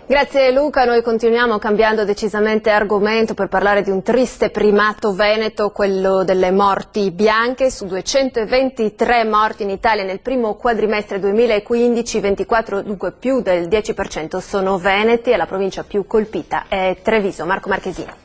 Grazie Luca, noi continuiamo cambiando decisamente argomento per parlare di un triste primato veneto, quello delle morti bianche. Su 223 morti in Italia nel primo quadrimestre 2015, 24, dunque più del 10% sono veneti e la provincia più colpita è Treviso. Marco Marchesini.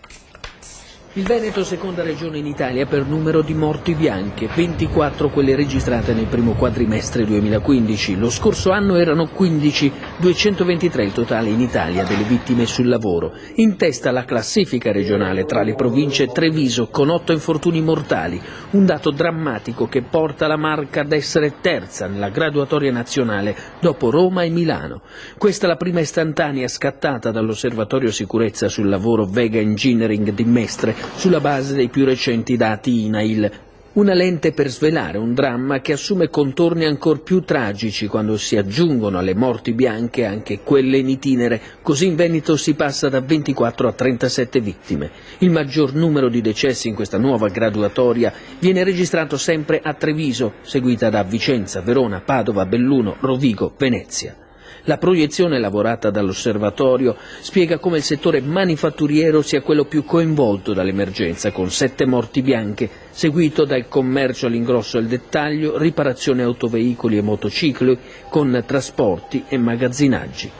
Il Veneto, seconda regione in Italia per numero di morti bianche, 24 quelle registrate nel primo quadrimestre 2015. Lo scorso anno erano 15, 223 il totale in Italia delle vittime sul lavoro. In testa alla classifica regionale tra le province Treviso con 8 infortuni mortali, un dato drammatico che porta la Marca ad essere terza nella graduatoria nazionale dopo Roma e Milano. Questa è la prima istantanea scattata dall'Osservatorio Sicurezza sul Lavoro Vega Engineering di Mestre, sulla base dei più recenti dati INAIL. Una lente per svelare un dramma che assume contorni ancor più tragici quando si aggiungono alle morti bianche anche quelle in itinere. Così in Veneto si passa da 24 a 37 vittime. Il maggior numero di decessi in questa nuova graduatoria viene registrato sempre a Treviso, seguita da Vicenza, Verona, Padova, Belluno, Rovigo, Venezia. La proiezione elaborata dall'osservatorio spiega come il settore manifatturiero sia quello più coinvolto dall'emergenza, con 7 morti bianche, seguito dal commercio all'ingrosso e al dettaglio, riparazione autoveicoli e motocicli, con trasporti e magazzinaggi.